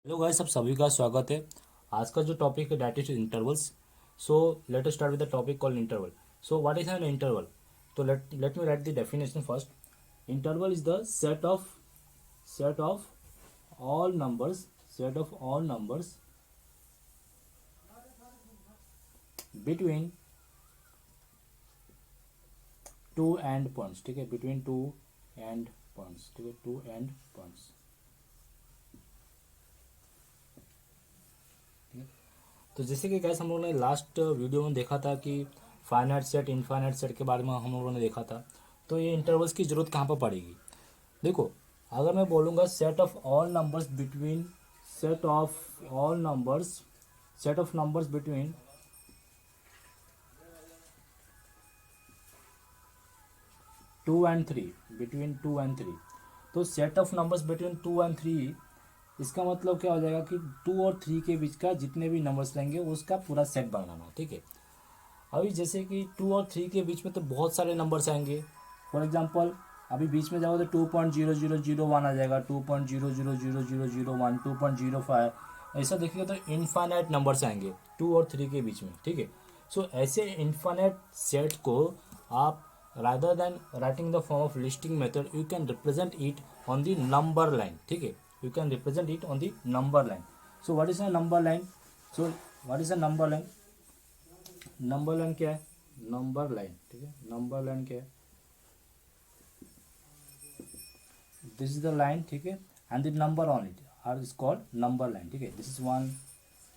Hello guys, सब सभी का स्वागत है। आज का जो टॉपिक है that is intervals. So let us start with the topic called interval. So what is an interval? तो let me write the definition first. Interval is the set of all numbers between two and points. ठीक है, between two and points. ठीक है, to and points. तो जैसे कि gas हम लोगों ने लास्ट वीडियो में देखा था कि फाइनाइट सेट इनफाइनाइट सेट के बारे में हम लोगों ने देखा था। तो ये इंटरवल्स की ज़रूरत कहाँ पर पड़ेगी? देखो, अगर मैं बोलूँगा set of all numbers between set of numbers between two and three. तो set of numbers between two and three, इसका मतलब क्या हो जाएगा कि टू और थ्री के बीच का जितने भी नंबर्स रहेंगे उसका पूरा सेट बनाना। ठीक है, अभी जैसे कि टू और थ्री के बीच में तो बहुत सारे नंबर्स आएंगे। फॉर एग्जांपल, अभी बीच में जाओगे तो 2.0001 आ जाएगा, 2.000001, 2.05। ऐसा देखिएगा तो इनफाइनाइट नंबर्स आएंगे टू और थ्री के बीच में। ठीक है, सो ऐसे इनफाइनाइट सेट को आप rather than writing the form of listing method, you can represent it on the number line. ठीक है, you can represent it on the number line. So what is a number line? So what is a number line? Number line क्या है? Number line, ठीक है, number line क्या है? This is the line, ठीक है, and the number on it are is called number line. ठीक है, दिस इज वन,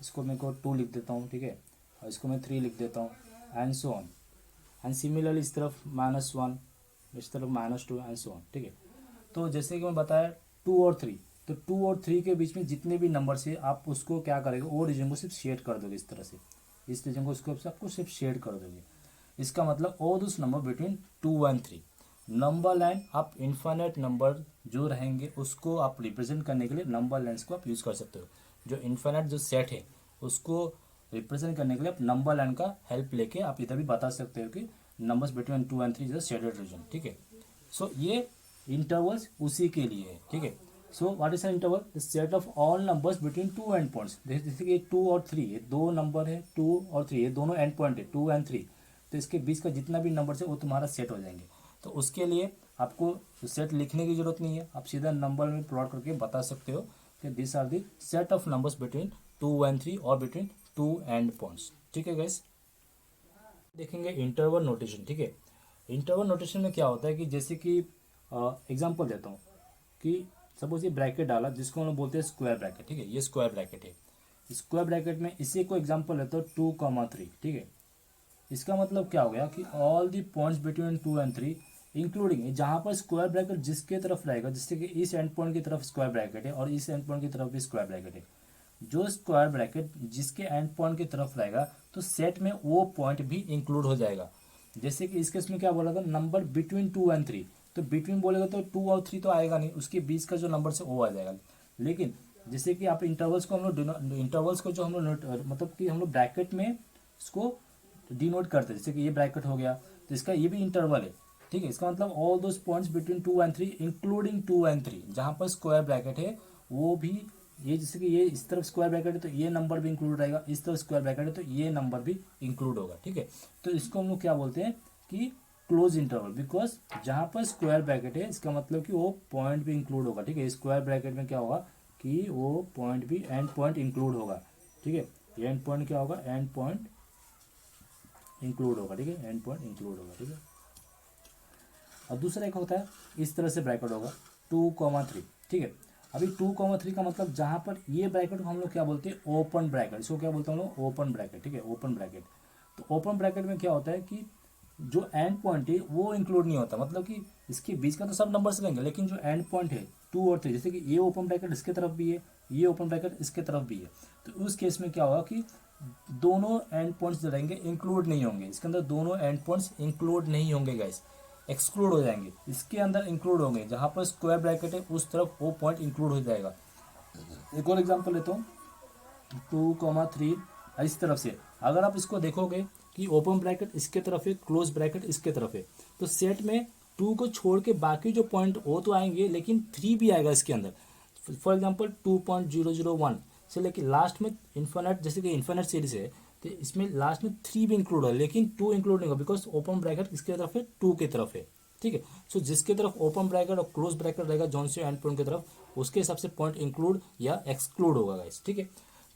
इसको मैं को टू लिख देता हूँ। ठीक है, और इसको मैं थ्री लिख देता हूँ, and so on. And similarly इस तरफ -1, इस तरफ -2, एंड सो ऑन। ठीक है, तो जैसे कि मैं बताया टू और थ्री, तो टू और थ्री के बीच में जितने भी नंबर से आप उसको क्या करेंगे, वो रीजन को सिर्फ शेड कर दोगे इस तरह से, इस रीजन को उसको आपको सिर्फ शेड कर दोगे। इसका मतलब all those number between two and three. Number line आप इन्फाइनाइट नंबर जो रहेंगे उसको आप रिप्रेजेंट करने के लिए नंबर लाइन्स को आप यूज़ कर सकते हो। जो इन्फाइनाइट जो सेट है उसको रिप्रेजेंट करने के लिए आप नंबर लाइन का हेल्प लेके आप इधर भी बता सकते हो कि numbers between two and three is a shaded region. ठीक है, सो ये इंटरवल्स उसी के लिए है। ठीक है, सो what is an interval? The set of all numbers between two and points. जैसे कि टू और थ्री, ये दो नंबर है, टू और थ्री, ये दोनों एंड पॉइंट है, टू एंड थ्री। तो इसके बीच का जितना भी नंबर है वो तुम्हारा सेट हो जाएंगे। तो उसके लिए आपको सेट लिखने की जरूरत नहीं है, आप सीधा नंबर में प्लॉट करके बता सकते हो कि this are the set of numbers between two and three और बिटवीन टू एंड पॉइंट्स। ठीक है गाइस, देखेंगे इंटरवल नोटेशन। ठीक है, इंटरवल नोटेशन में क्या होता है कि जैसे कि एग्जांपल देता हूँ कि सपोज ये ब्रैकेट डाला जिसको हम लोग बोलते हैं स्क्वायर ब्रैकेट। ठीक है, ये स्क्वायर ब्रैकेट है। स्क्वायर ब्रैकेट में इसी को एग्जांपल लेता हूँ 2,3। ठीक है, इसका मतलब क्या हो गया कि all the points between two and three including, जहां पर स्क्वायर ब्रैकेट जिसके तरफ रहेगा, जिससे कि इस एंड पॉइंट की तरफ स्क्वायर ब्रैकेट है और इस एंड पॉइंट की तरफ भी स्क्वायर ब्रैकेट है, जो स्क्वायर ब्रैकेट जिसके एंड पॉइंट की तरफ रहेगा तो सेट में वो पॉइंट भी इंक्लूड हो जाएगा। जैसे कि इस केस में क्या बोला था, number between two and three. तो बिटवीन बोलेगा तो टू और थ्री तो आएगा नहीं, उसके बीच का जो नंबर है वो आ जाएगा। लेकिन जैसे कि आप इंटरवल्स को हम लोग इंटरवल्स को जो हम लोग मतलब कि हम लोग ब्रैकेट में इसको डिनोट करते हैं, जैसे कि ये ब्रैकेट हो गया तो इसका ये भी इंटरवल है। ठीक है, इसका मतलब all those points between two and three including two and three, जहां पर स्क्वायर ब्रैकेट है वो भी, ये जैसे कि ये इस तरफ स्क्वायर ब्रैकेट है तो ये नंबर भी इंक्लूड रहेगा, इस तरफ स्क्वायर ब्रैकेट है तो ये नंबर भी इंक्लूड होगा। ठीक है, तो इसको हम लोग क्या बोलते हैं कि क्लोज इंटरवल, बिकॉज जहां पर स्क्वायर ब्रैकेट है इसका मतलब कि वो पॉइंट भी इंक्लूड होगा। ठीक है, स्क्वायर ब्रैकेट में क्या होगा कि वो पॉइंट भी, एंड पॉइंट इंक्लूड होगा। ठीक है, एंड पॉइंट क्या होगा, एंड पॉइंट इंक्लूड होगा। ठीक है, एंड पॉइंट इंक्लूड होगा। ठीक है, और दूसरा एक होता है इस तरह से ब्रैकेट होगा 2,3। ठीक है, अभी 2,3 का मतलब जहां पर ये ब्रैकेट को हम लोग क्या बोलते हैं, ओपन ब्रैकेट। इसको क्या बोलते हैं हम लोग, ओपन ब्रैकेट। ठीक है, ओपन ब्रैकेट। तो ओपन ब्रैकेट में क्या होता है कि जो एंड पॉइंट है वो इंक्लूड नहीं होता, मतलब कि इसके बीच का तो सब नंबर्स रहेंगे लेकिन जो एंड पॉइंट है टू और थ्री, जैसे कि ये ओपन ब्रैकेट इसके तरफ भी है, ये ओपन ब्रैकेट इसके तरफ भी है, तो उस केस में क्या होगा कि दोनों एंड पॉइंट्स जो रहेंगे इंक्लूड नहीं होंगे, इसके अंदर दोनों एंड पॉइंट्स इंक्लूड नहीं होंगे गाइस, एक्सक्लूड हो जाएंगे। इसके अंदर इंक्लूड होंगे, जहां पर स्क्वायर ब्रैकेट है उस तरफ वो पॉइंट इंक्लूड हो जाएगा। एक और एग्जांपल लेता हूँ 2,3, इस तरफ से अगर आप इसको देखोगे कि ओपन ब्रैकेट इसके तरफ है, क्लोज ब्रैकेट इसके तरफ है, तो सेट में टू को छोड़ के बाकी जो पॉइंट वो तो आएंगे लेकिन थ्री भी आएगा इसके अंदर। फॉर एग्जांपल 2.001 से लेके लास्ट में इन्फिनिट, जैसे कि इन्फिनिट सीरीज है तो इसमें लास्ट में 3 भी इंक्लूड है लेकिन 2 इंक्लूड नहीं होगा, बिकॉज ओपन ब्रैकेट किसकी तरफ है, 2 की तरफ है, ठीक है। सो जिसकी तरफ ओपन ब्रैकेट और क्लोज ब्रैकेट रहेगा जॉन से एंड पॉइंट की तरफ, उसके हिसाब से पॉइंट इंक्लूड या एक्सक्लूड होगा गाइस, ठीक है।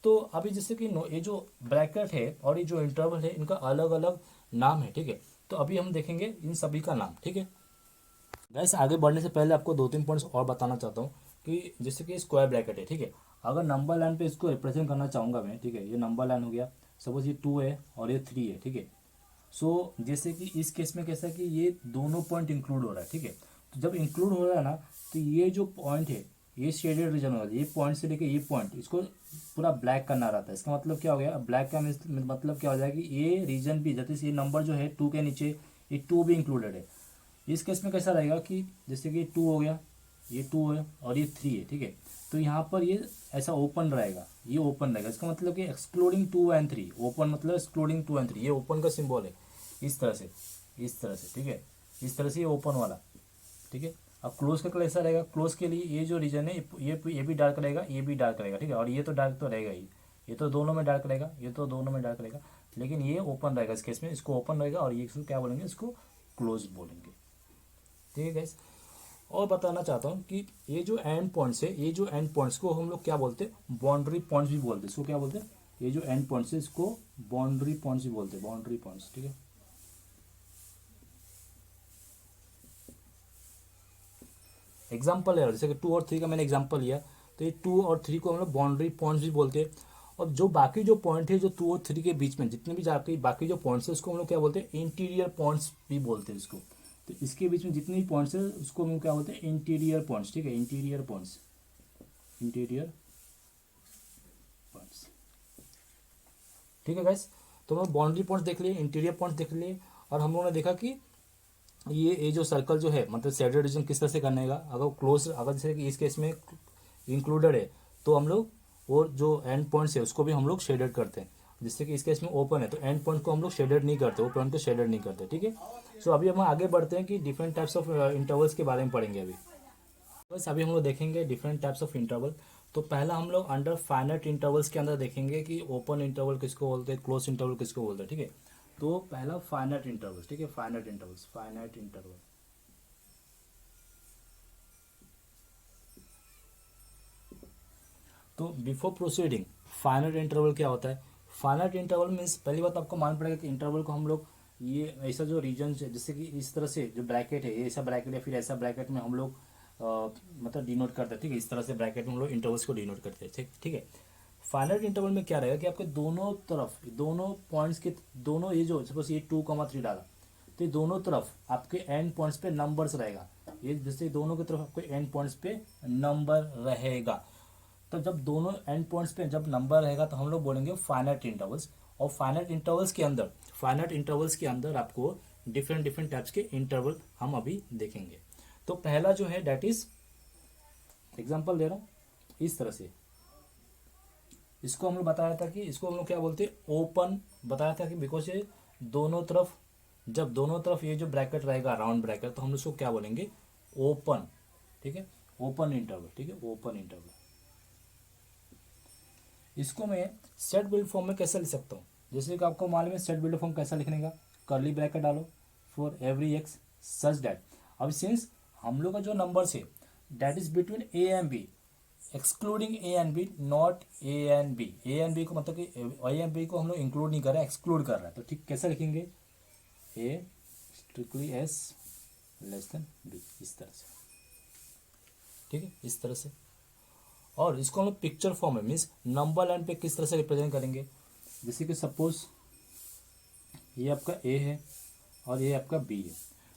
तो अभी जैसे कि ये जो ब्रैकेट है और ये जो इंटरवल है इनका अलग अलग नाम है, ठीक है। तो अभी हम देखेंगे इन सभी का नाम, ठीक है। गाइस आगे बढ़ने से पहले आपको 2-3 पॉइंट्स और बताना चाहता हूँ कि जैसे कि स्क्वायर ब्रैकेट है, ठीक है। अगर नंबर लाइन पे इसको रिप्रेजेंट करना चाहूँगा मैं, ठीक है, ये नंबर लाइन हो गया, सपोज ये 2 है और ये 3 है, ठीक है। सो जैसे कि इस केस में कैसा कि ये दोनों पॉइंट इंक्लूड हो रहा है, ठीक है। तो जब इंक्लूड हो रहा है ना, तो ये जो पॉइंट है ये शेडेड रीजन होगा, ये पॉइंट से लेके ये पॉइंट इसको पूरा ब्लैक करना रहता है। इसका मतलब क्या हो गया, ब्लैक का मतलब क्या हो जाएगा कि ये रीजन भी, जैसे ये नंबर जो है 2 के नीचे ये 2 भी इंक्लूडेड है। इस केस में कैसा रहेगा कि जैसे कि 2 हो गया, ये 2 है और ये 3 है, ठीक है। तो यहाँ पर ये ऐसा ओपन रहेगा, ये ओपन रहेगा, इसका मतलब कि एक्सक्लूडिंग 2 एंड 3, ओपन मतलब एक्सक्लूडिंग 2 एंड 3, ये ओपन का सिंबल है, इस तरह से, इस तरह से, ठीक है, इस तरह से ये ओपन वाला, ठीक है। अब क्लोज का कलर ऐसा रहेगा, क्लोज के लिए ये जो रीजन है ये भी डार्क रहेगा, ये भी डार्क रहेगा, ठीक है। और ये तो डार्क तो रहेगा ही, ये तो दोनों में डार्क रहेगा, ये तो दोनों में डार्क रहेगा, लेकिन ये ओपन रहेगा इस केस में, इसको ओपन रहेगा और ये इसको क्या बोलेंगे, इसको क्लोज बोलेंगे, ठीक है गाइस। और बताना चाहता हूँ कि ये जो एंड पॉइंट्स है, ये जो एंड पॉइंट्स को हम लोग क्या बोलते हैं, बाउंड्री पॉइंट्स भी बोलते हैं, इसको क्या बोलते हैं, ये जो एंड पॉइंट्स है इसको बाउंड्री पॉइंट्स भी बोलते हैं, बाउंड्री पॉइंट्स, ठीक है। एग्जाम्पल है, जैसे कि 2 और 3 का मैंने एग्जाम्पल लिया, तो ये 2 और 3 को हम लोग बाउंड्री पॉइंट्स भी बोलते हैं। और जो बाकी जो पॉइंट है जो 2 और 3 के बीच में जितने भी जाके बाकी जो पॉइंट्स है उसको हम लोग क्या बोलते हैं, इंटीरियर पॉइंट्स भी बोलते हैं इसको। तो इसके बीच में जितने भी पॉइंट्स है उसको हम क्या बोलते हैं, इंटीरियर पॉइंट्स, ठीक है, इंटीरियर पॉइंट्स, इंटीरियर पॉइंट्स, ठीक है गाइस। तो हम बाउंड्री पॉइंट्स देख लिए, इंटीरियर पॉइंट्स देख लिए, और हम लोगों ने देखा कि ये जो सर्कल जो है मतलब शेडेड रीजन किस तरह से करने का, अगर क्लोज, अगर जैसे कि इस केस में इंक्लूडेड है तो हम लोग, और जो एंड पॉइंट्स है उसको भी हम लोग शेडेड करते हैं। जिससे कि इस केस में ओपन है तो एंड पॉइंट को हम लोग शेडेड नहीं करते, वो पॉइंट को शेडेड नहीं करते, ठीक है। सो अभी हम आगे बढ़ते हैं कि डिफरेंट टाइप्स ऑफ इंटरवल्स के बारे में पढ़ेंगे अभी। बस अभी हम लोग देखेंगे डिफरेंट टाइप्स ऑफ इंटरवल। तो पहला हम लोग अंडर फाइनाइट इंटरवल्स के अंदर देखेंगे कि ओपन इंटरवल किसको बोलते हैं, क्लोज इंटरवल किसको बोलते हैं, ठीक है। तो पहला फाइनाइट इंटरवल्स, ठीक है, फाइनाइट इंटरवल्स, फाइनाइट इंटरवल। तो बिफोर प्रोसीडिंग, फाइनाइट इंटरवल क्या होता है। फाइनाइट इंटरवल मीन्स पहली बात आपको मालूम पड़ेगा कि इंटरवल को हम लोग ये ऐसा जो रीजन है, जैसे कि इस तरह से जो ब्रैकेट है, ये ऐसा ब्रैकेट या फिर ऐसा ब्रैकेट में हम लोग मतलब डिनोट करते हैं, ठीक है। इस तरह से ब्रैकेट में हम लोग इंटरवल्स को डिनोट करते हैं, ठीक, ठीक है। फाइनाइट इंटरवल में क्या रहेगा कि आपके दोनों तरफ, दोनों पॉइंट्स के दोनों, ये जो सपोज ये 2,3 डाला, तो ये दोनों तरफ आपके एंड पॉइंट्स पे नंबर्स रहेगा, ये जैसे दोनों की तरफ आपके एंड पॉइंट्स पे नंबर रहेगा। तो जब दोनों एंड पॉइंट्स पे जब नंबर रहेगा तो हम लोग बोलेंगे फाइनाइट इंटरवल्स। और फाइनाइट इंटरवल्स के अंदर, फाइनाइट इंटरवल्स के अंदर आपको डिफरेंट डिफरेंट टाइप्स के इंटरवल हम अभी देखेंगे। तो पहला जो है डेट इज, एग्जांपल दे रहा हूँ इस तरह से, इसको हम लोग बताया था कि इसको हम लोग क्या बोलते हैं, ओपन बताया था कि बिकॉज ये दोनों तरफ, जब दोनों तरफ ये जो ब्रैकेट रहेगा राउंड ब्रैकेट, तो हम इसको क्या बोलेंगे, ओपन, ठीक है, ओपन इंटरवल, ठीक है, ओपन इंटरवल। इसको मैं सेट बिल्ड फॉर्म में कैसे लिख सकता हूँ, जैसे कि आपको मालूम है सेट बिल्ड फॉर्म कैसा लिखने का, कर्ली ब्रैकेट डालो for every x such that, अब सिंस हम लोग का जो नंबर्स है that is between A and B, excluding A and B, not A and B, A and B को मतलब कि ए एंड बी को हम लोग इंक्लूड नहीं कर रहे हैं, एक्सक्लूड कर रहे हैं। तो ठीक कैसे लिखेंगे, A strictly is less than B, इस तरह से, ठीक है, इस तरह से। और इसको हम लोग पिक्चर फॉर्म में मीन्स नंबर लाइन पे किस तरह से रिप्रेजेंट करेंगे, जैसे कि सपोज ये आपका ए है और ये आपका बी है।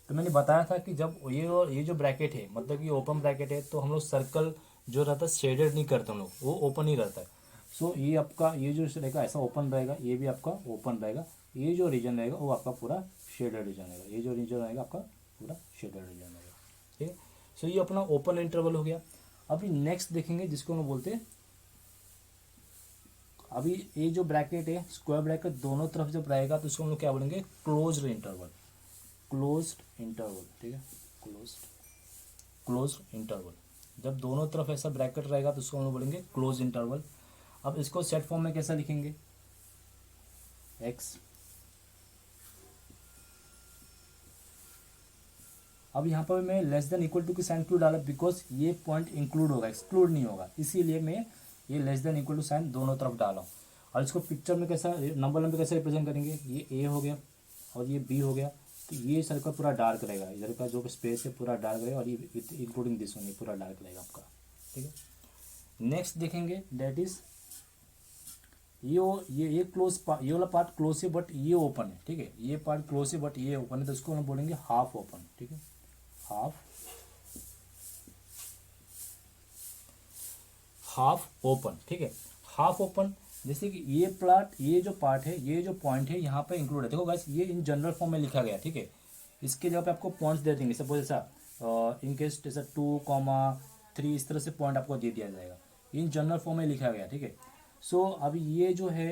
तो मैंने बताया था कि जब ये और ये जो ब्रैकेट है मतलब कि ओपन ब्रैकेट है, तो हम लोग सर्कल जो रहता है शेडेड नहीं करते हम लोग, वो ओपन ही रहता है। सो ये आपका ये जो रहेगा ऐसा ओपन रहेगा, ये भी आपका ओपन रहेगा, ये जो रीजन रहेगा वो आपका पूरा शेडेड रीजन रहेगा, ये जो रीजन रहेगा आपका पूरा शेडेड रीजन रहेगा, ठीक है। सो ये अपना ओपन इंटरवल हो गया। अभी नेक्स्ट देखेंगे जिसको हम बोलते हैं, अभी ये जो ब्रैकेट है स्क्वायर ब्रैकेट दोनों तरफ जब रहेगा तो इसको हम लोग क्या बोलेंगे, क्लोज्ड इंटरवल, क्लोज्ड इंटरवल, ठीक है, क्लोज्ड इंटरवल। जब दोनों तरफ ऐसा ब्रैकेट रहेगा तो उसको हम लोग बोलेंगे क्लोज इंटरवल। अब इसको सेट फॉर्म में कैसा लिखेंगे, एक्स। अब यहाँ पर मैं लेस देन इक्वल टू की साइन क्यों डाला, बिकॉज ये पॉइंट इंक्लूड होगा, एक्सक्लूड नहीं होगा, इसीलिए मैं ये less than equal to sign दोनों तरफ डाला हूँ। और इसको पिक्चर में कैसा, नंबर लाइन पे कैसे रिप्रेजेंट करेंगे, ये ए हो गया और ये बी हो गया, तो ये सर्कल पूरा डार्क रहेगा, इधर का जो स्पेस है पूरा डार्क रहेगा, और ये इंक्लूडिंग दिस वन ये पूरा डार्क रहेगा आपका, ठीक है। नेक्स्ट देखेंगे दैट इज ये क्लोज पार्ट, ये वाला पार्ट क्लोज है बट ये ओपन है, ठीक है, ये पार्ट क्लोज है बट ये ओपन है, तो इसको हम बोलेंगे हाफ ओपन, ठीक है, हाफ ओपन, ठीक है, हाफ ओपन। जैसे कि ये प्लाट, ये जो पार्ट है, ये जो पॉइंट है यहाँ पे इंक्लूड है, देखो गाइस ये इन जनरल फॉर्म में लिखा गया, ठीक है, इसके जगह पे आपको पॉइंट्स दे देंगे, सपोज ऐसा इन केस जैसा 2,3 इस तरह से पॉइंट आपको दे दिया जाएगा, इन जनरल फॉर्म में लिखा गया, ठीक है। सो अब ये जो है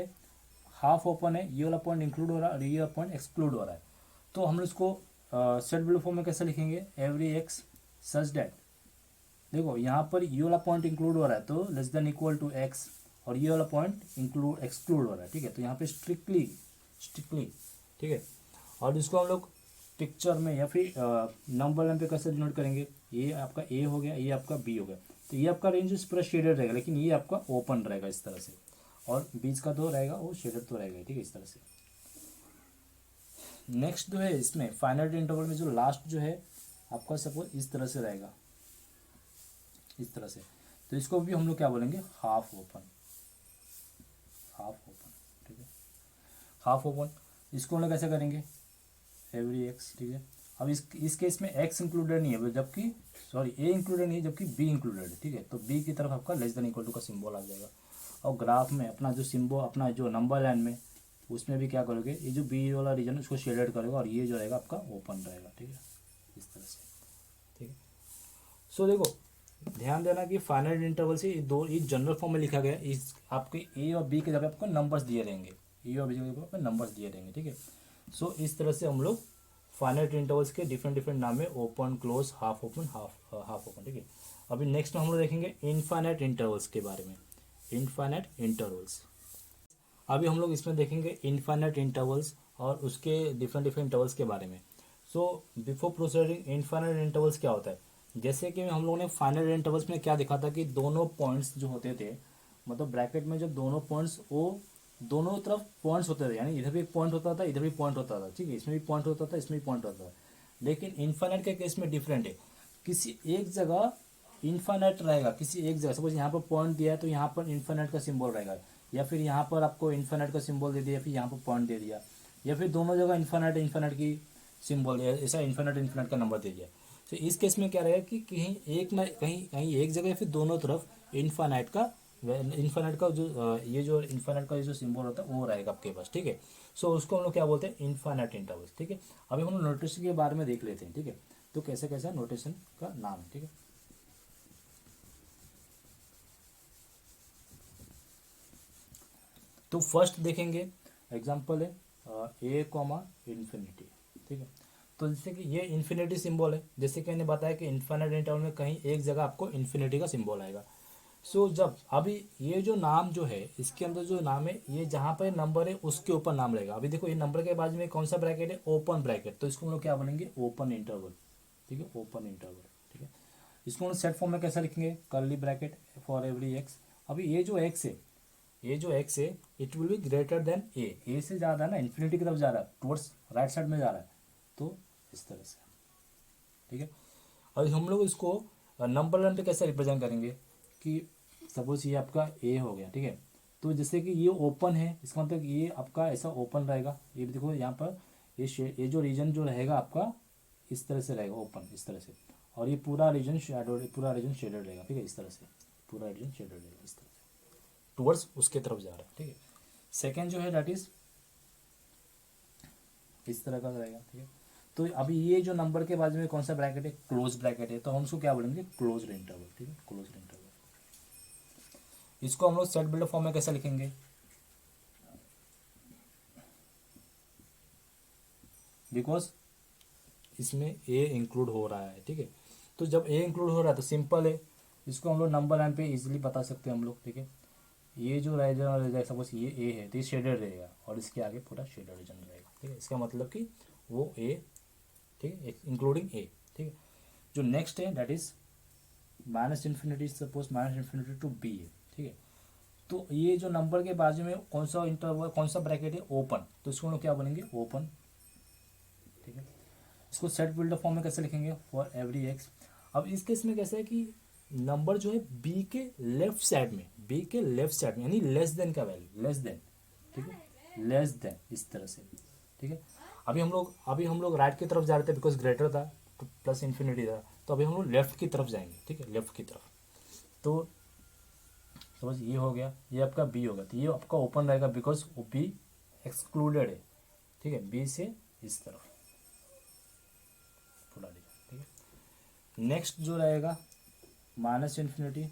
हाफ ओपन है, ये वाला पॉइंट इंक्लूड हो रहा है और ये वाला पॉइंट एक्सक्लूड हो रहा है, तो हम इसको सेट बिलो फॉर्म में कैसे लिखेंगे, एवरी एक्स सच दैट, देखो यहाँ पर ये वाला पॉइंट इंक्लूड हो रहा है तो less than equal to x, और ये वाला पॉइंट इंक्लूड एक्सक्लूड हो रहा है, ठीक है, तो यहाँ पे स्ट्रिक्टली, ठीक है। और इसको हम लोग पिक्चर में या फिर नंबर लाइन पे कैसे डिनोट करेंगे, ये आपका ए हो गया, ये आपका बी हो गया, तो ये आपका रेंज पूरा शेडेड रहेगा, लेकिन ये आपका ओपन रहेगा इस तरह से, और बीच का तो रहेगा वो शेडेड तो रहेगा, ठीक है, इस तरह से। नेक्स्ट जो है इसमें फाइनाइट इंटरवल में जो लास्ट जो है आपका सपोज इस तरह से रहेगा, इस तरह से, तो इसको भी हम लोग क्या बोलेंगे, हाफ ओपन, ठीक है, हाफ ओपन। इसको हम लोग कैसे करेंगे, एवरी एक्स, ठीक है। अब इस केस में एक्स इंक्लूडेड नहीं है, जबकि सॉरी ए इंक्लूडेड नहीं है, जबकि बी इंक्लूडेड है, ठीक है, तो बी की तरफ आपका लेस देन इक्वल टू का सिंबल आ जाएगा। और ग्राफ में अपना जो सिंबल, अपना जो नंबर लाइन में, उसमें भी क्या करोगे, ये जो बी वाला रीजन है उसको शेडेड करोगे, और ये जो रहेगा आपका ओपन रहेगा, ठीक है, इस तरह से, ठीक है। सो देखो ध्यान देना कि फाइनाइट इंटरवल से दो, ये जनरल फॉर्म में लिखा गया है, इस आपके ए और बी के जगह आपको नंबर्स दिए रहेंगे, ए और बी के जगह आपको नंबर्स दिए रहेंगे, ठीक है। सो इस तरह से हम लोग फाइनाइट इंटरवल्स के डिफरेंट डिफरेंट नाम है, open, close, half open, half open, ठीक है। अभी नेक्स्ट हम लोग देखेंगे इनफाइनाइट इंटरवल्स के बारे में, इनफाइनाइट इंटरवल्स। अभी हम लोग इसमें देखेंगे इनफाइनाइट इंटरवल्स और उसके डिफरेंट डिफरेंट इंटरवल्स के बारे में। So before proceeding, infinite intervals क्या होता है, जैसे कि हम लोगों ने फाइनाइट इंटरवल्स में क्या देखा था कि दोनों पॉइंट्स जो होते थे, मतलब ब्रैकेट में जब दोनों पॉइंट्स, वो दोनों तरफ पॉइंट्स होते थे, यानी इधर भी पॉइंट होता था, इधर भी पॉइंट होता था, ठीक है, इसमें भी पॉइंट होता था, इसमें भी पॉइंट होता था। लेकिन इनफाइनाइट के केस में डिफरेंट है, किसी एक जगह इनफाइनाइट रहेगा, किसी एक जगह, सपोज यहाँ पर पॉइंट दिया है तो यहाँ पर इनफाइनाइट का सिंबल रहेगा, या फिर यहाँ पर आपको इनफाइनाइट का सिंबल दे दिया, फिर यहाँ पर पॉइंट दे दिया, या फिर दोनों जगह इनफाइनाइट की सिंबल दिया, ऐसा इनफाइनाइट का नंबर दे दिया। तो इस केस में क्या रहेगा कि कहीं एक ना कहीं कहीं एक जगह, फिर दोनों तरफ इनफाइनाइट का जो ये जो इनफाइनाइट का जो सिंबल होता है वो रहेगा आपके पास, ठीक है। सो उसको हम लोग क्या बोलते हैं, इनफाइनाइट इंटरवल्स, ठीक है। अभी हम लोग नोटेशन के बारे में देख लेते हैं, ठीक है, तो कैसे कैसा नोटेशन का नाम है, ठीक है। तो फर्स्ट देखेंगे एग्जांपल है ए कॉमा इन्फिनिटी, ठीक है। तो जैसे कि ये इन्फिनिटी सिंबल है, जैसे कि मैंने बताया कि इन्फाइनाइट इंटरवल में कहीं एक जगह आपको इन्फिनिटी का सिंबल आएगा। सो जब अभी ये जो नाम जो है, इसके अंदर जो नाम है, ये जहाँ पर नंबर है उसके ऊपर नाम रहेगा। अभी देखो ये नंबर के बाजू में कौन सा ब्रैकेट है, ओपन ब्रैकेट, तो इसको हम लोग क्या बोलेंगे, ओपन इंटरवल, ठीक है, ओपन इंटरवल, ठीक है। इसको हम सेट फॉर्म में कैसे लिखेंगे, curly bracket for every x. अभी ये जो एक्स है, ये जो एक्स है, it will be greater than a से ज़्यादा है ना, इन्फिनिटी की तरफ जा रहा है, टुवर्ड्स राइट साइड में जा रहा है, तो इस तरह से, ठीक है। और हम लोग इसको नंबर लाइन पे कैसे रिप्रेजेंट करेंगे कि सपोज ये आपका ए हो गया, ठीक है, तो जैसे कि ये ओपन है, इसका मतलब ये आपका ऐसा ओपन रहेगा, ये भी देखो यहाँ पर ये जो रीजन जो रहेगा आपका इस तरह से रहेगा, ओपन इस तरह से, और ये पूरा रीजन शेडेड रहेगा, ठीक है, इस तरह से पूरा रीजन शेडेड रहेगा, इस तरह से टुवर्ड्स उसके तरफ जा रहा है, ठीक है। सेकेंड जो है दैट इज इस तरह का रहेगा, ठीक है। तो अभी ये जो नंबर के बाजू में कौन सा ब्रैकेट है, क्लोज ब्रैकेट है, तो हम उसको क्या बोलेंगे, क्लोज इंटरवल, ठीक है, क्लोज इंटरवल। इसको हम लोग सेट बिल्डर फॉर्म में कैसे लिखेंगे, बिकॉज इसमें ए इंक्लूड हो रहा है, ठीक है। तो जब ए इंक्लूड हो रहा है तो सिंपल है, इसको हम लोग नंबर लाइन पे इजीली बता सकते हैं हम लोग, ठीक है। ये जो रहेगा सपोज ये ए है तो ये शेडेड रहेगा और इसके आगे पूरा शेडेड रीजन रहेगा, ठीक है। इसका मतलब कि वो ए, ठीक है, इंक्लूडिंग ए, ठीक है। जो नेक्स्ट है that is minus infinity, suppose minus infinity to B है, ठीक है। तो ये जो नंबर के बाजू में कौन सा इंटरवल, कौन सा ब्रैकेट है, ओपन, तो इसको हम लोग क्या बोलेंगे, ओपन, ठीक है। इसको सेट बिल्डर फॉर्म में कैसे लिखेंगे, फॉर एवरी एक्स। अब इस केस में कैसा है कि नंबर जो है बी के लेफ्ट साइड में, बी के लेफ्ट साइड में, यानी लेस देन का वैल्यू, लेस देन, ठीक है, लेस देन, इस तरह से, ठीक है। अभी हम लोग राइट की तरफ जा रहे थे बिकॉज ग्रेटर था तो प्लस इन्फिनिटी था, तो अभी हम लोग लेफ्ट की तरफ जाएंगे, ठीक है, लेफ्ट की तरफ। तो सपोज ये हो गया, ये आपका बी होगा, तो ये आपका ओपन रहेगा बिकॉज वो बी एक्सक्लूडेड है, ठीक है, बी से इस तरफ पूरा लिखा, ठीक है। नेक्स्ट जो रहेगा माइनस इन्फिनिटी,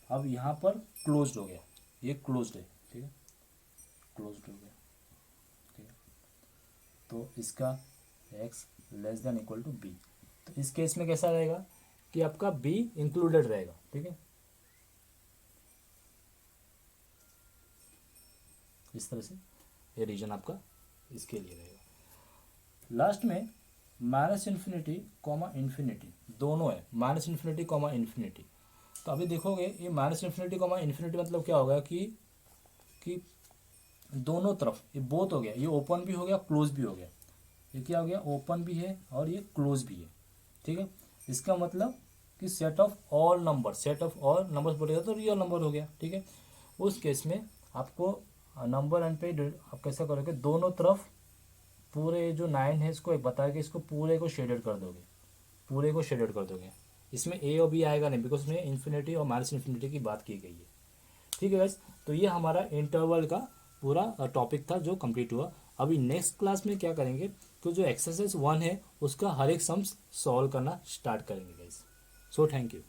अब यहाँ पर क्लोज्ड हो गया, ये क्लोज्ड है, ठीक है, क्लोज्ड हो गया, ठीक है। तो इसका x less than equal to B, तो इस केस में कैसा रहेगा कि आपका बी इंक्लूडेड रहेगा, ठीक है, इस तरह से ये रीजन आपका इसके लिए रहेगा। लास्ट में माइनस इन्फिनिटी कॉमा इन्फिनिटी दोनों है, माइनस इन्फिनिटी कॉमा इन्फिनिटी। तो अभी देखोगे ये माइनस इन्फिनिटी कॉमा इन्फिनिटी मतलब क्या होगा कि दोनों तरफ ये बोथ हो गया, ये ओपन भी हो गया, क्लोज भी हो गया, ये क्या हो गया, ओपन भी है और ये क्लोज भी है, ठीक है। इसका मतलब कि सेट ऑफ ऑल नंबर्स बोलेगा तो रियल नंबर हो गया, ठीक है। उस केस में आपको नंबर एंड पे आप कैसा करोगे, दोनों तरफ पूरे जो 9 है इसको एक बता के इसको पूरे को शेडेड कर दोगे, पूरे को शेडेड कर दोगे। इसमें ए और बी आएगा नहीं बिकॉज इसमें इन्फिनिटी और माइनस इन्फिनिटी की बात की गई है, ठीक है गाइस। तो ये हमारा इंटरवल का पूरा टॉपिक था जो कंप्लीट हुआ। अभी नेक्स्ट क्लास में क्या करेंगे, तो जो एक्सरसाइज 1 है उसका हर एक सम्स सॉल्व करना स्टार्ट करेंगे गाइस। So thank you.